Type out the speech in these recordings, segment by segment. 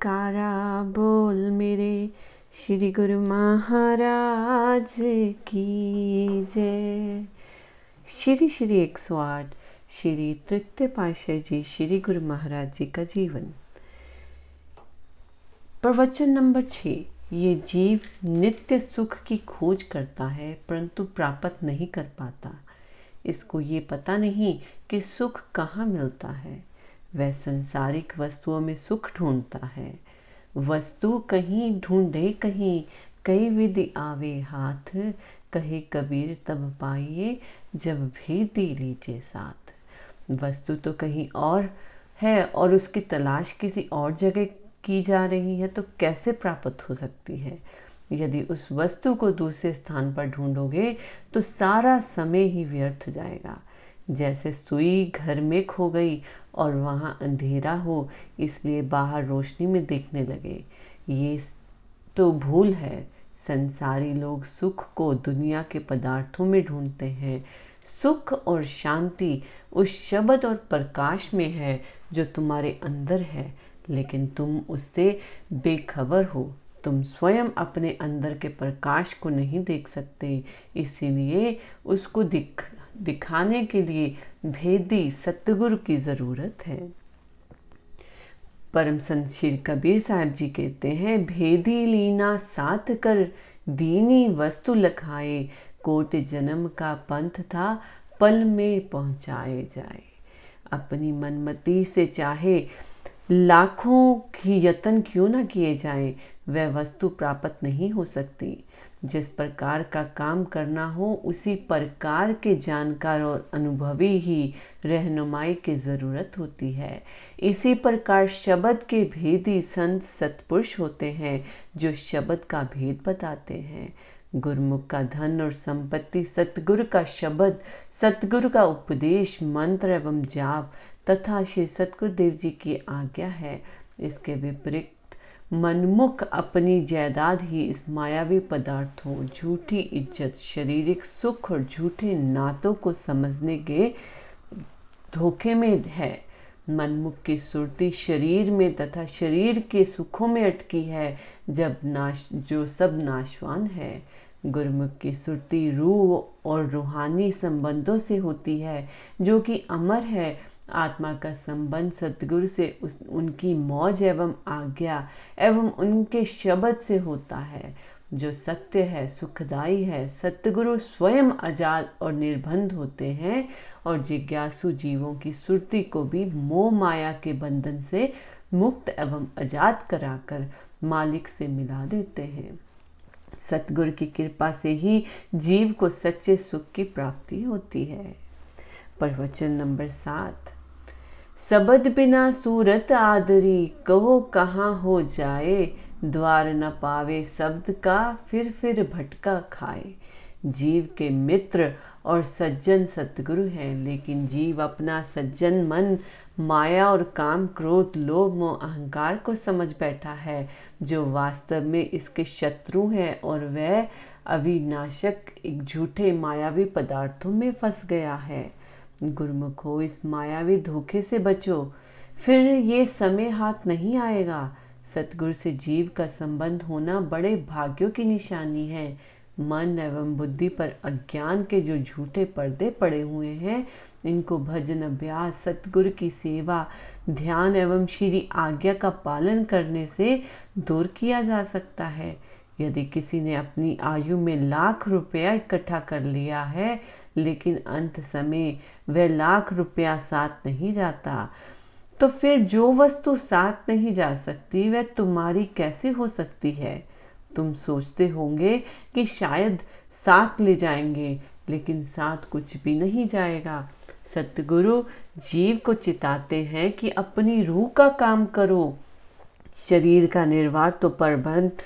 जयकारा बोल मेरे श्री गुरु महाराज की जय। श्री श्री 108 श्री तृतीय पातशाही जी श्री गुरु महाराज जी का जीवन। प्रवचन नंबर 6। ये जीव नित्य सुख की खोज करता है परंतु प्राप्त नहीं कर पाता। इसको ये पता नहीं कि सुख कहाँ मिलता है। वह संसारिक वस्तुओं में सुख ढूंढता है। वस्तु कहीं ढूंढे कहीं, कई विधि आवे हाथ। कहे कबीर तब पाइए जब भेदी लीजिए साथ। वस्तु तो कहीं और है और उसकी तलाश किसी और जगह की जा रही है तो कैसे प्राप्त हो सकती है। यदि उस वस्तु को दूसरे स्थान पर ढूंढोगे तो सारा समय ही व्यर्थ जाएगा। जैसे सुई घर में खो गई और वहाँ अंधेरा हो इसलिए बाहर रोशनी में देखने लगे। ये तो भूल है। संसारी लोग सुख को दुनिया के पदार्थों में ढूंढते हैं। सुख और शांति उस शब्द और प्रकाश में है जो तुम्हारे अंदर है, लेकिन तुम उससे बेखबर हो। तुम स्वयं अपने अंदर के प्रकाश को नहीं देख सकते, इसीलिए उसको दिखाने के लिए भेदी सतगुरु की ज़रूरत है। परम संत श्री कबीर साहब जी कहते हैं, भेदी लीना साथ कर दीनी वस्तु लखाए। कोटि जन्म का पंथ था पल में पहुँचाए जाए। अपनी मनमति से चाहे लाखों की यत्न क्यों न किए जाएं, वह वस्तु प्राप्त नहीं हो सकती। जिस प्रकार का काम करना हो उसी प्रकार के जानकार और अनुभवी ही रहनुमाई की ज़रूरत होती है। इसी प्रकार शब्द के भेदी संत सत्पुरुष होते हैं जो शब्द का भेद बताते हैं। गुरुमुख का धन और संपत्ति सतगुरु का शब्द, सतगुरु का उपदेश, मंत्र एवं जाप तथा श्री सतगुरुदेव जी की आज्ञा है। इसके विपरीत मनमुख अपनी जायदाद ही इस मायावी पदार्थों, झूठी इज्जत, शारीरिक सुख और झूठे नातों को समझने के धोखे में है। मनमुख की सुरती शरीर में तथा शरीर के सुखों में अटकी है जो सब नाशवान है। गुरुमुख की सुरती रूह और रूहानी संबंधों से होती है जो कि अमर है। आत्मा का संबंध सतगुरु से उनकी मौज एवं आज्ञा एवं उनके शब्द से होता है जो सत्य है, सुखदायी है। सतगुरु स्वयं आजाद और निर्बंध होते हैं और जिज्ञासु जीवों की सुरती को भी मोह माया के बंधन से मुक्त एवं आजाद कराकर मालिक से मिला देते हैं। सतगुरु की कृपा से ही जीव को सच्चे सुख की प्राप्ति होती है। प्रवचन नंबर 7। सबद बिना सूरत आदरी, कहो कहाँ हो जाए। द्वार न पावे शब्द का, फिर भटका खाए। जीव के मित्र और सज्जन सतगुरु हैं, लेकिन जीव अपना सज्जन मन माया और काम, क्रोध, लोभ, मोह, अहंकार को समझ बैठा है जो वास्तव में इसके शत्रु हैं और वह अविनाशक एक झूठे मायावी पदार्थों में फंस गया है। गुरुमुख हो, इस मायावी धोखे से बचो, फिर ये समय हाथ नहीं आएगा। सतगुरु से जीव का संबंध होना बड़े भाग्यों की निशानी है। मन एवं बुद्धि पर अज्ञान के जो झूठे पर्दे पड़े हुए हैं, इनको भजन अभ्यास, सतगुरु की सेवा, ध्यान एवं श्री आज्ञा का पालन करने से दूर किया जा सकता है। यदि किसी ने अपनी आयु में लाख रुपया इकट्ठा कर लिया है लेकिन अंत समय वह लाख रुपया साथ नहीं जाता, तो फिर जो वस्तु साथ नहीं जा सकती वह तुम्हारी कैसे हो सकती है। तुम सोचते होंगे कि शायद साथ ले जाएंगे, लेकिन साथ कुछ भी नहीं जाएगा। सतगुरु जीव को चिताते हैं कि अपनी रूह का काम करो। शरीर का निर्वाह तो प्रबंध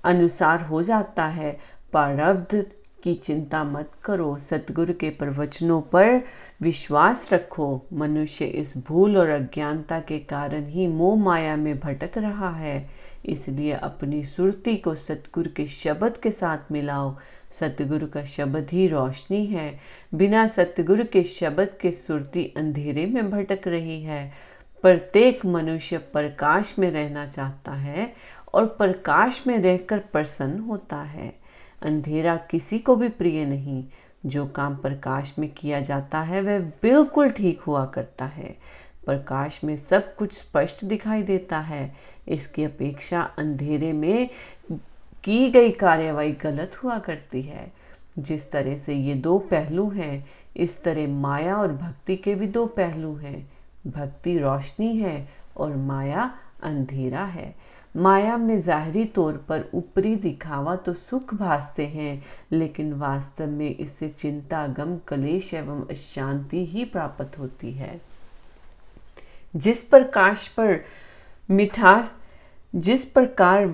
अनुसार हो जाता है, प्रारब्ध की चिंता मत करो। सतगुरु के प्रवचनों पर विश्वास रखो। मनुष्य इस भूल और अज्ञानता के कारण ही मोह माया में भटक रहा है, इसलिए अपनी सुरती को सतगुरु के शब्द के साथ मिलाओ। सतगुरु का शब्द ही रोशनी है। बिना सतगुरु के शब्द के सुरती अंधेरे में भटक रही है। प्रत्येक मनुष्य प्रकाश में रहना चाहता है और प्रकाश में रहकर प्रसन्न होता है। अंधेरा किसी को भी प्रिय नहीं। जो काम प्रकाश में किया जाता है वह बिल्कुल ठीक हुआ करता है। प्रकाश में सब कुछ स्पष्ट दिखाई देता है। इसकी अपेक्षा अंधेरे में की गई कार्यवाही गलत हुआ करती है। जिस तरह से ये दो पहलू हैं, इस तरह माया और भक्ति के भी दो पहलू हैं। भक्ति रोशनी है और माया अंधेरा है। माया में जाहिरी तौर पर ऊपरी दिखावा तो सुख भासते हैं, लेकिन वास्तव में इससे चिंता, गम, क्लेश एवं अशांति ही प्राप्त होती है। जिस प्रकार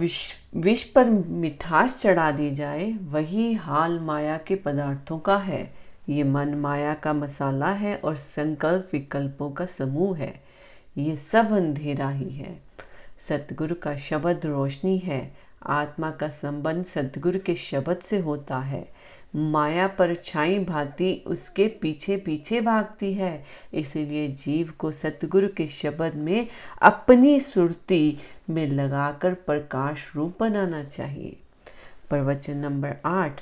विष पर मिठास चढ़ा दी जाए, वही हाल माया के पदार्थों का है। ये मन माया का मसाला है और संकल्प विकल्पों का समूह है। ये सब अंधेरा ही है। सतगुरु का शब्द रोशनी है। आत्मा का संबंध सतगुरु के शब्द से होता है। माया परछाई भांति उसके पीछे पीछे भागती है। इसीलिए जीव को सतगुरु के शब्द में अपनी सुरती में लगाकर प्रकाश रूप बनाना चाहिए। प्रवचन नंबर 8।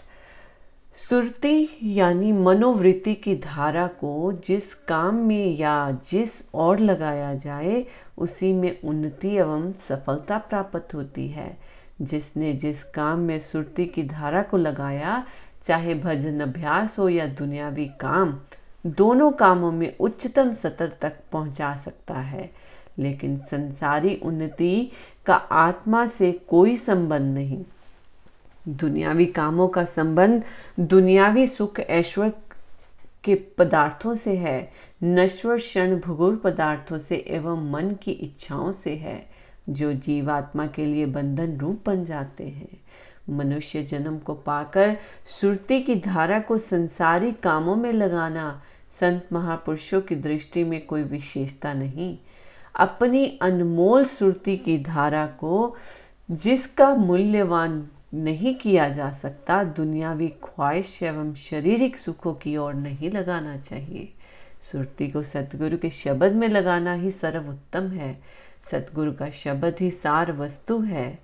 सुरती यानी मनोवृत्ति की धारा को जिस काम में या जिस ओर लगाया जाए, उसी में उन्नति एवं सफलता प्राप्त होती है। जिसने जिस काम में सुरती की धारा को लगाया, चाहे भजन अभ्यास हो या दुनियावी काम, दोनों कामों में उच्चतम स्तर तक पहुंचा सकता है। लेकिन संसारी उन्नति का आत्मा से कोई संबंध नहीं। दुनियावी कामों का संबंध दुनियावी सुख ऐश्वर्य के पदार्थों से है, नश्वर क्षण भूगोल पदार्थों से एवं मन की इच्छाओं से है, जो जीवात्मा के लिए बंधन रूप बन जाते हैं। मनुष्य जन्म को पाकर सुरती की धारा को संसारी कामों में लगाना संत महापुरुषों की दृष्टि में कोई विशेषता नहीं। अपनी अनमोल सुरती की धारा को जिसका मूल्यवान नहीं किया जा सकता, दुनियावी ख्वाहिश एवं शारीरिक सुखों की ओर नहीं लगाना चाहिए। सुरती को सतगुरु के शब्द में लगाना ही सर्वोत्तम है। सतगुरु का शब्द ही सार वस्तु है।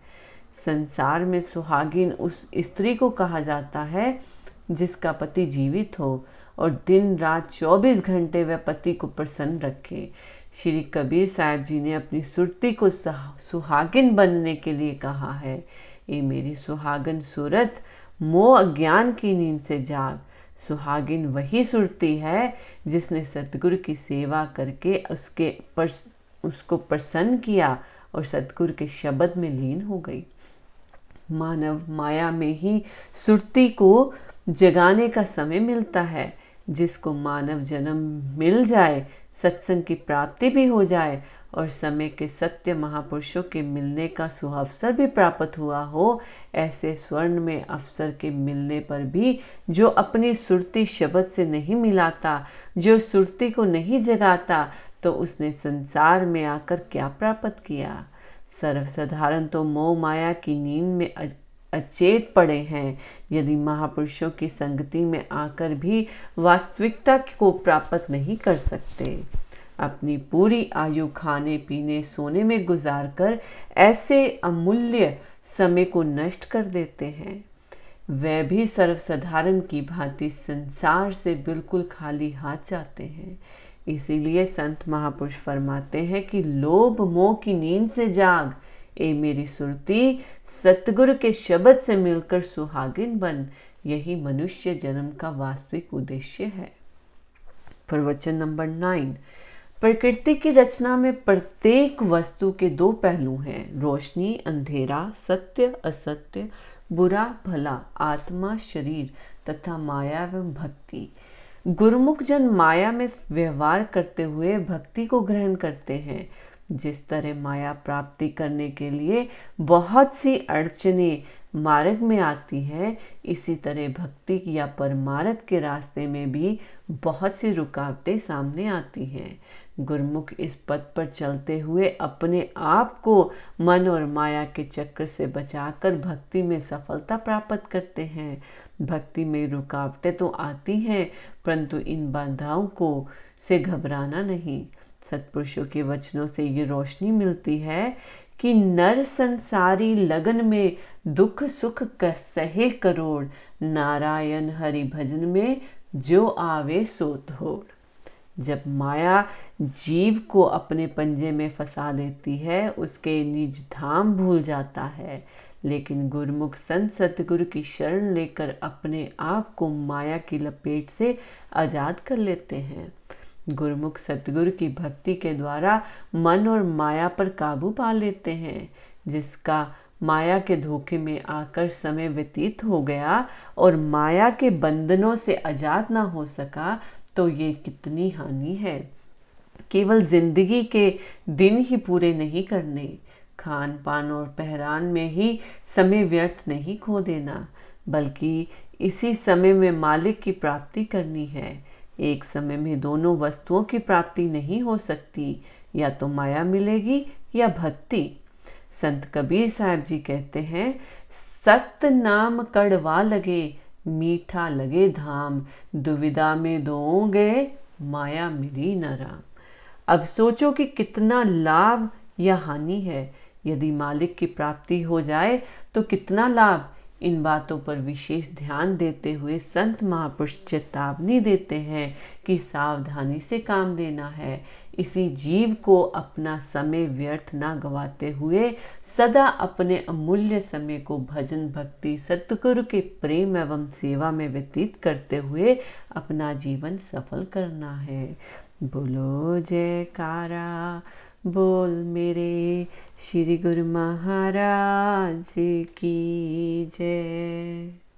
संसार में सुहागिन उस स्त्री को कहा जाता है जिसका पति जीवित हो और दिन रात 24 घंटे वह पति को प्रसन्न रखे। श्री कबीर साहब जी ने अपनी सुरती को सुहागिन बनने के लिए कहा है, ए मेरी सुहागन सूरत, मोह अज्ञान की नींद से जाग। सुहागिन वही सुरती है जिसने सतगुरु की सेवा करके उसको प्रसन्न किया और सतगुरु के शब्द में लीन हो गई। मानव माया में ही सुरती को जगाने का समय मिलता है। जिसको मानव जन्म मिल जाए, सत्संग की प्राप्ति भी हो जाए और समय के सत्य महापुरुषों के मिलने का सुअवसर भी प्राप्त हुआ हो, ऐसे स्वर्ण में अवसर के मिलने पर भी जो अपनी सुरती शब्द से नहीं मिलाता, जो सुरती को नहीं जगाता, तो उसने संसार में आकर क्या प्राप्त किया। सर्वसाधारण तो मोह माया की नींद में अचेत पड़े हैं। यदि महापुरुषों की संगति में आकर भी वास्तविकता को प्राप्त नहीं कर सकते, अपनी पूरी आयु खाने पीने सोने में गुजारकर ऐसे अमूल्य समय को नष्ट कर देते हैं। वह भी सर्वसाधारण की भांति संसार से बिल्कुल खाली हाथ जाते हैं। इसीलिए संत महापुरुष फरमाते हैं कि लोभ मोह की नींद से जाग, ए मेरी सुरती, सतगुरु के शब्द से मिलकर सुहागिन बन। यही मनुष्य जन्म का वास्तविक उद्देश्य है। प्रवचन नंबर 9। प्रकृति की रचना में प्रत्येक वस्तु के दो पहलू हैं, रोशनी अंधेरा, सत्य असत्य, बुरा भला, आत्मा शरीर तथा माया एवं भक्ति। गुरुमुख जन माया में व्यवहार करते हुए भक्ति को ग्रहण करते हैं। जिस तरह माया प्राप्ति करने के लिए बहुत सी अड़चनें मार्ग में आती है, इसी तरह भक्ति या परमार्थ के रास्ते में भी बहुत सी रुकावटें सामने आती हैं। गुरुमुख इस पथ पर चलते हुए अपने आप को मन और माया के चक्र से बचाकर भक्ति में सफलता प्राप्त करते हैं। भक्ति में रुकावटें तो आती हैं, परंतु इन बाधाओं को से घबराना नहीं। सत्पुरुषों के वचनों से ये रोशनी मिलती है कि नर संसारी लगन में दुख सुख सहे करोड़, नारायण हरि भजन में जो आवे सो तोड़। जब माया जीव को अपने पंजे में फंसा लेती है, उसके निज धाम भूल जाता है, लेकिन गुरुमुख संत सतगुरु की शरण लेकर अपने आप को माया की लपेट से आजाद कर लेते हैं। गुरुमुख सतगुरु की भक्ति के द्वारा मन और माया पर काबू पा लेते हैं। जिसका माया के धोखे में आकर समय व्यतीत हो गया और माया के बंधनों से आजाद ना हो सका, तो ये कितनी हानि है। केवल जिंदगी के दिन ही पूरे नहीं करने, खान पान और पहरान में ही समय व्यर्थ नहीं खो देना, बल्कि इसी समय में मालिक की प्राप्ति करनी है। एक समय में दोनों वस्तुओं की प्राप्ति नहीं हो सकती, या तो माया मिलेगी या भक्ति। संत कबीर साहब जी कहते हैं, सत नाम कड़वा लगे, मीठा लगे धाम, दुविधा में दो गए, माया मिली न राम। अब सोचो कि कितना लाभ या हानि है। यदि मालिक की प्राप्ति हो जाए तो कितना लाभ। इन बातों पर विशेष ध्यान देते हुए संत महापुरुष चेतावनी देते हैं कि सावधानी से काम लेना है। इसी जीव को अपना समय व्यर्थ ना गवाते हुए सदा अपने अमूल्य समय को भजन भक्ति सतगुरु के प्रेम एवं सेवा में व्यतीत करते हुए अपना जीवन सफल करना है। बोलो जयकारा, बोल मेरे श्री गुरु महाराज की जय।